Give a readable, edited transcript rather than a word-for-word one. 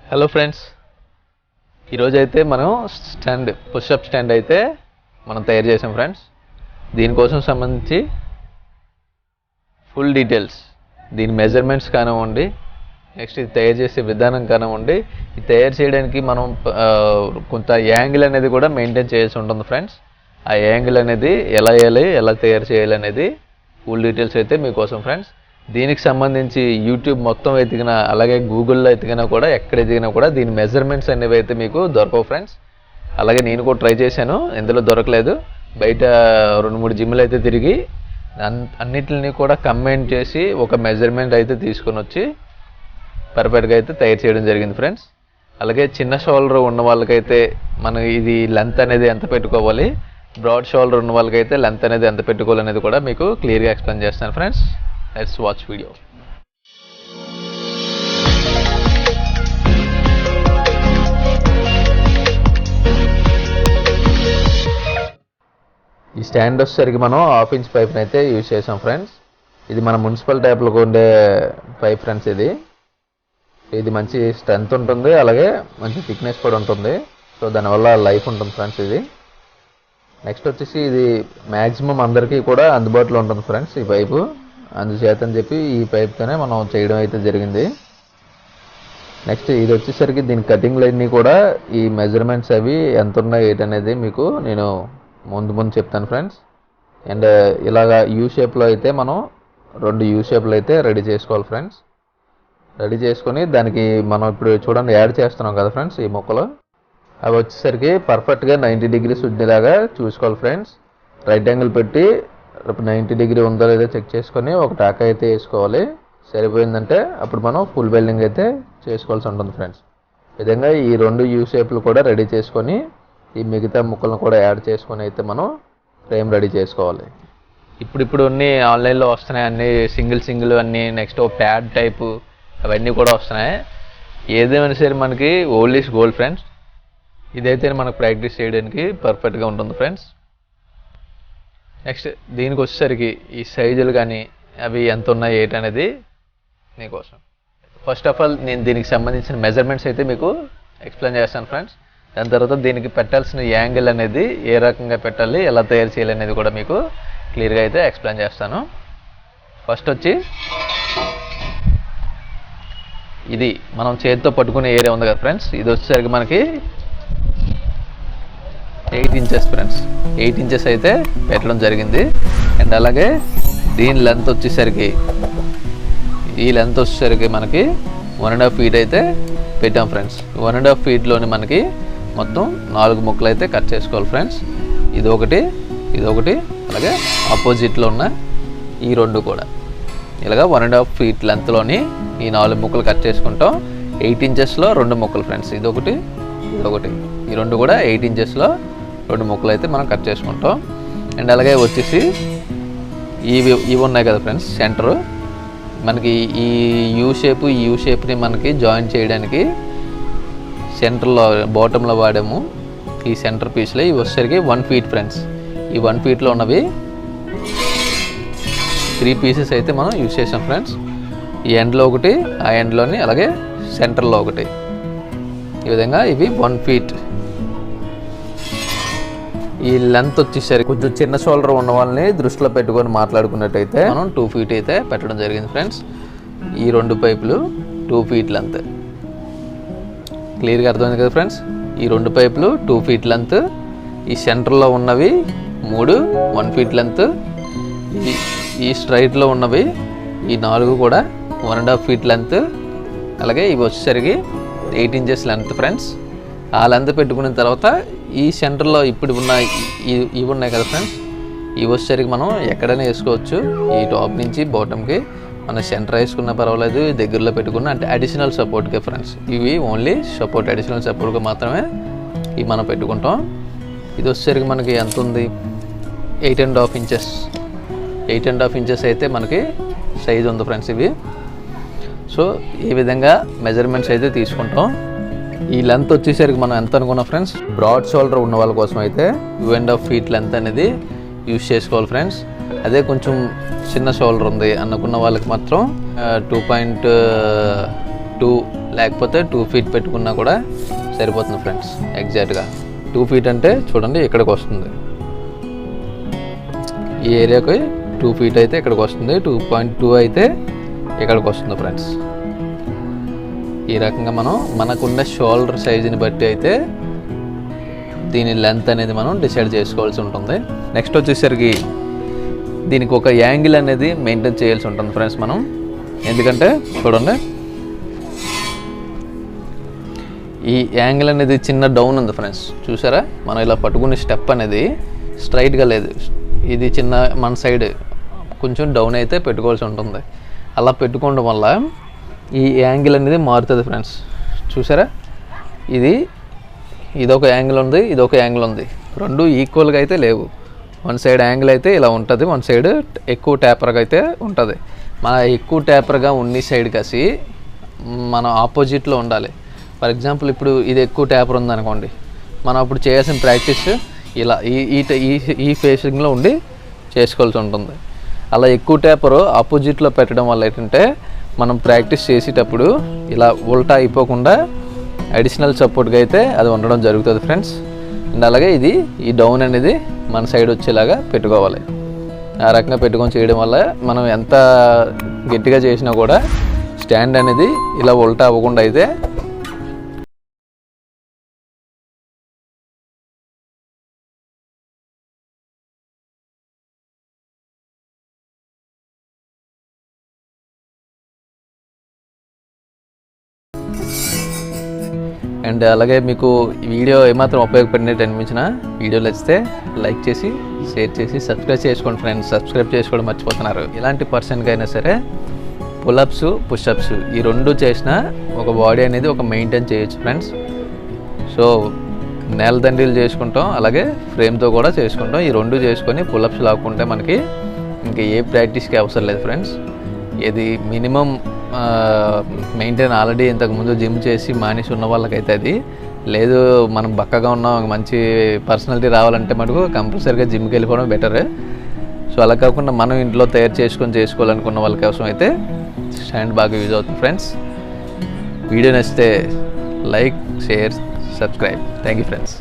Hello friends, ఈరోజు అయితే మనం పుషప్ స్టాండ్ అయితే మనం తయారు చేసాం ఫ్రెండ్స్. దీనికోసం సంబంధించి ఫుల్ డీటెయిల్స్, దీని మెజర్మెంట్స్ కానివ్వండి, నెక్స్ట్ ఇది తయారు చేసే విధానం కానివ్వండి, ఇది తయారు చేయడానికి మనం కొంత యాంగిల్ అనేది కూడా మెయింటైన్ చేయాల్సి ఉంటుంది ఫ్రెండ్స్. ఆ యాంగిల్ అనేది ఎలా వేయాలి, ఎలా తయారు చేయాలి అనేది ఫుల్ డీటెయిల్స్ అయితే మీకోసం ఫ్రెండ్స్. దీనికి సంబంధించి యూట్యూబ్ మొత్తం వెతికినా, అలాగే గూగుల్లో ఎతికినా కూడా, ఎక్కడ ఎతికినా కూడా దీని మెజర్మెంట్స్ అనేవి అయితే మీకు దొరకవు ఫ్రెండ్స్. అలాగే నేను కూడా ట్రై చేశాను, ఇందులో దొరకలేదు. బయట 2-3 జిమ్లు అయితే తిరిగి అన్నిటిని కూడా కంబైన్ చేసి ఒక మెజర్మెంట్ అయితే తీసుకొని వచ్చి పర్ఫెక్ట్గా అయితే తయారు చేయడం జరిగింది ఫ్రెండ్స్. అలాగే చిన్న షోల్డర్ ఉన్న వాళ్ళకైతే మనం ఇది లెంత్ అనేది ఎంత పెట్టుకోవాలి, బ్రాడ్ షోల్డర్ ఉన్న వాళ్ళకైతే లెంత్ అనేది ఎంత పెట్టుకోవాలి అనేది కూడా మీకు క్లియర్గా ఎక్స్ప్లెయిన్ చేస్తాను ఫ్రెండ్స్. Let's watch video. ఈ స్టాండ్ వచ్చేసరికి మనం 1/2 ఇంచ్ పైప్ని అయితే యూజ్ చేసాం ఫ్రెండ్స్. ఇది మన మున్సిపల్ ట్యాప్లకు ఉండే పైప్ ఫ్రెండ్స్. ఇది మంచి స్ట్రెంత్ ఉంటుంది, అలాగే మంచి థిక్నెస్ కూడా ఉంటుంది. సో దానివల్ల లైఫ్ ఉంటుంది ఫ్రెండ్స్. ఇది నెక్స్ట్ వచ్చేసి ఇది మ్యాక్సిమం అందరికీ కూడా అందుబాటులో ఉంటుంది ఫ్రెండ్స్ ఈ పైపు. అందుచేతని చెప్పి ఈ పైప్తోనే మనం చేయడం అయితే జరిగింది. నెక్స్ట్ ఇది వచ్చేసరికి దీని కటింగ్ లైన్ని కూడా ఈ మెజర్మెంట్స్ అవి ఎంత ఉన్నాయి ఏంటనేది మీకు నేను ముందు చెప్తాను ఫ్రెండ్స్. అండ్ ఇలాగా యూ షేప్లో అయితే మనం 2 యూ షేప్లు అయితే రెడీ చేసుకోవాలి ఫ్రెండ్స్. రెడీ చేసుకొని దానికి మనం ఇప్పుడు చూడండి యాడ్ చేస్తున్నాం కదా ఫ్రెండ్స్ ఈ మొక్కలు. అవి వచ్చేసరికి పర్ఫెక్ట్గా 90 degrees ఉండేలాగా చూసుకోవాలి ఫ్రెండ్స్. రైట్ యాంగిల్ పెట్టి 90 degree ఉందో లేదో చెక్ చేసుకొని ఒక టాక్ అయితే వేసుకోవాలి. సరిపోయిందంటే అప్పుడు మనం ఫుల్ వెల్డింగ్ అయితే చేసుకోవాల్సి ఉంటుంది ఫ్రెండ్స్. విధంగా ఈ 2 యూ షేప్లు కూడా రెడీ చేసుకొని ఈ మిగతా ముక్కలను కూడా యాడ్ చేసుకొని అయితే మనం ఫ్రేమ్ రెడీ చేసుకోవాలి. ఇప్పుడు అన్నీ ఆన్లైన్లో వస్తున్నాయి, అన్నీ సింగిల్ అన్నీ. నెక్స్ట్ ప్యాడ్ టైపు అవన్నీ కూడా వస్తున్నాయి. ఏదేమైనా సరే మనకి ఓల్డ్ ఈజ్ గోల్డ్ ఫ్రెండ్స్. ఇదైతే మనకు ప్రాక్టీస్ చేయడానికి పర్ఫెక్ట్గా ఉంటుంది ఫ్రెండ్స్. నెక్స్ట్ దీనికి వచ్చేసరికి ఈ సైజులు కానీ అవి ఎంత ఉన్నాయి ఏంటనేది మీకోసం. ఫస్ట్ ఆఫ్ ఆల్ నేను దీనికి సంబంధించిన మెజర్మెంట్స్ అయితే మీకు ఎక్స్ప్లెయిన్ చేస్తాను ఫ్రెండ్స్. దాని తర్వాత దీనికి పెట్టాల్సిన యాంగిల్ అనేది ఏ రకంగా పెట్టాలి, ఎలా తయారు చేయాలి అనేది కూడా మీకు క్లియర్గా అయితే ఎక్స్ప్లెయిన్ చేస్తాను. ఫస్ట్ వచ్చి ఇది మనం చేతితో పట్టుకునే ఏరియా ఉంది కదా ఫ్రెండ్స్, ఇది వచ్చేసరికి మనకి 8 inches ఫ్రెండ్స్. 8 inches అయితే పెట్టడం జరిగింది. అండ్ అలాగే దీని లెంత్ వచ్చేసరికి మనకి 1.5 feet అయితే పెట్టాం ఫ్రెండ్స్. 1.5 feetలోని మనకి మొత్తం 4 ముక్కలు అయితే కట్ చేసుకోవాలి ఫ్రెండ్స్. ఇది ఒకటి అలాగే ఆపోజిట్లో ఉన్న ఈ 2 కూడా ఇలాగా 1.5 feet లెంత్లోని ఈ 4 ముక్కలు కట్ చేసుకుంటాం. 8 inchesలో 2 ముక్కలు ఫ్రెండ్స్. ఇదొకటి ఈ 2 కూడా 8 inchesలో 2 ముక్కలు అయితే మనం కట్ చేసుకుంటాం. అండ్ అలాగే వచ్చేసి ఇవి ఉన్నాయి కదా ఫ్రెండ్స్, సెంటరు మనకి ఈ యూ షేప్ని మనకి జాయిన్ చేయడానికి సెంటర్లో బాటంలో వాడాము ఈ సెంటర్ పీస్లో. ఇవి వచ్చేసరికి 1 feet ఫ్రెండ్స్. ఈ 1 feetలో ఉన్నవి 3 pieces అయితే మనం యూజ్ చేసాం ఫ్రెండ్స్. ఈ ఎండ్లో ఒకటి, ఆ ఎండ్లోని, అలాగే సెంటర్లో ఒకటి. ఈ విధంగా ఇవి 1 feet. ఈ లెంత్ వచ్చేసరికి కొంచెం చిన్న షోల్డర్ ఉన్న వాళ్ళని దృష్టిలో పెట్టుకొని మాట్లాడుకున్నట్టయితే మనం 2 feet అయితే పెట్టడం జరిగింది ఫ్రెండ్స్. ఈ 2 పైపులు 2 feet లెంత్. క్లియర్గా అర్థమైంది కదా ఫ్రెండ్స్. ఈ 2 పైపులు 2 feet లెంత్. ఈ సెంటర్లో ఉన్నవి 3 1 feet లెంత్. ఈ స్ట్రైట్లో ఉన్నవి ఈ 4 కూడా 1.5 feet లెంత్. అలాగే ఇవి వచ్చేసరికి 8 inches లెంత్ ఫ్రెండ్స్. ఆ లెంత్ పెట్టుకున్న తర్వాత ఈ సెంటర్లో ఇప్పుడు ఉన్న ఇవి ఉన్నాయి కదా ఫ్రెండ్స్, ఇవి వచ్చేసరికి మనం ఎక్కడైనా వేసుకోవచ్చు. ఈ టాప్ నుంచి బాటమ్కి మన సెంటర్ వేసుకున్నా పర్వాలేదు, దగ్గరలో పెట్టుకున్న, అంటే అడిషనల్ సపోర్ట్గా ఫ్రెండ్స్. ఇవి ఓన్లీ అడిషనల్ సపోర్ట్గా మాత్రమే ఇవి మనం పెట్టుకుంటాం. ఇది వచ్చేసరికి మనకి ఎంత ఉంది, 8.5 inches. 8.5 inches అయితే మనకి సైజు ఉంది ఫ్రెండ్స్ ఇవి. సో ఈ విధంగా మెజర్మెంట్స్ అయితే తీసుకుంటాం. ఈ లెంత్ వచ్చేసరికి మనం ఎంత అనుకున్నాం ఫ్రెండ్స్, బ్రాడ్ షోల్డర్ ఉన్న వాళ్ళ కోసం అయితే 2.5 feet లెంత్ అనేది యూజ్ చేసుకోవాలి ఫ్రెండ్స్. అదే కొంచెం చిన్న షోల్డర్ ఉంది అనుకున్న వాళ్ళకి మాత్రం 2.2 లేకపోతే 2 feet పెట్టుకున్నా కూడా సరిపోతుంది ఫ్రెండ్స్. ఎగ్జాక్ట్గా 2 feet అంటే చూడండి ఇక్కడికి వస్తుంది, ఈ ఏరియాకి 2 feet అయితే ఇక్కడికి వస్తుంది, 2.2 అయితే ఇక్కడికి వస్తుంది ఫ్రెండ్స్. ఈ రకంగా మనం మనకున్న షోల్డర్ సైజుని బట్టి అయితే దీని లెంత్ అనేది మనం డిసైడ్ చేసుకోవాల్సి ఉంటుంది. నెక్స్ట్ వచ్చేసరికి దీనికి ఒక యాంగిల్ అనేది మెయింటైన్ చేయాల్సి ఉంటుంది ఫ్రెండ్స్ మనం. ఎందుకంటే చూడండి ఈ యాంగిల్ అనేది చిన్న డౌన్ ఉంది ఫ్రెండ్స్, చూసారా? మనం ఇలా పట్టుకునే స్టెప్ అనేది స్ట్రైట్గా లేదు, ఇది చిన్న మన సైడ్ కొంచెం డౌన్ అయితే పెట్టుకోవాల్సి ఉంటుంది. అలా పెట్టుకోవడం వల్ల ఈ యాంగిల్ అనేది మారుతుంది ఫ్రెండ్స్. చూసారా? ఇదొక యాంగిల్ ఉంది, ఇదొక యాంగిల్ ఉంది, రెండు ఈక్వల్గా అయితే లేవు. వన్ సైడ్ యాంగిల్ అయితే ఇలా ఉంటుంది, వన్ సైడ్ ఎక్కువ ట్యాపర్గా అయితే ఉంటుంది. మన ఎక్కువ ట్యాపర్గా ఉన్న సైడ్ కాసి మనం ఆపోజిట్లో ఉండాలి. ఫర్ ఎగ్జాంపుల్ ఇప్పుడు ఇది ఎక్కువ ట్యాపర్ ఉందనుకోండి, మనం అప్పుడు చేయాల్సిన ప్రాక్టీస్ ఇలా ఈ ఫేసింగ్లో ఉండి చేసుకోవాల్సి ఉంటుంది. అలా ఎక్కువ ట్యాపర్ ఆపోజిట్లో పెట్టడం వల్ల ఏంటంటే మనం ప్రాక్టీస్ చేసేటప్పుడు ఇలా ఉల్టా అయిపోకుండా అడిషనల్ సపోర్ట్గా అయితే అది ఉండడం జరుగుతుంది ఫ్రెండ్స్. అండ్ అలాగే ఈ డౌన్ అనేది మన సైడ్ వచ్చేలాగా పెట్టుకోవాలి. ఆ రకంగా పెట్టుకొని చేయడం వల్ల మనం ఎంత గట్టిగా చేసినా కూడా స్టాండ్ అనేది ఇలా ఉల్టా అవ్వకుండా అయితే అండ్ అలాగే మీకు వీడియో ఏమాత్రం ఉపయోగపడినట్టు అనిపించినా వీడియో నచ్చితే లైక్ చేసి షేర్ చేసి సబ్స్క్రైబ్ చేసుకోండి ఫ్రెండ్స్. సబ్స్క్రైబ్ చేసుకోవడం మర్చిపోతున్నారు. ఇలాంటి పర్సన్కి అయినా సరే పుల్అప్స్ పుషప్స్ ఈ రెండు చేసినా ఒక బాడీ అనేది ఒక మెయింటైన్ చేయొచ్చు ఫ్రెండ్స్. సో నేల దండీలు చేసుకుంటాం, అలాగే ఫ్రేమ్తో కూడా చేసుకుంటాం. ఈ రెండు చేసుకొని పుల్అప్స్ లాక్కుంటే మనకి ఇంకా ఏ ప్రాక్టీస్కి అవసరం లేదు ఫ్రెండ్స్. ఇది మినిమం మెయింటైన్ ఆల్రెడీ ఇంతకుముందు జిమ్ చేసి మానేసి ఉన్న వాళ్ళకైతే అది లేదు, మనం బక్కగా ఉన్నాం మంచి పర్సనాలిటీ రావాలంటే మటుకు కంపల్సరీగా జిమ్కి వెళ్ళిపోవడం బెటర్. సో అలా కాకుండా మనం ఇంట్లో తయారు చేసుకోవాలనుకున్న వాళ్ళ కోసం అయితే స్టాండ్ బాగా యూజ్ అవుతుంది ఫ్రెండ్స్. వీడియో నచ్చితే like share subscribe. Thank you friends.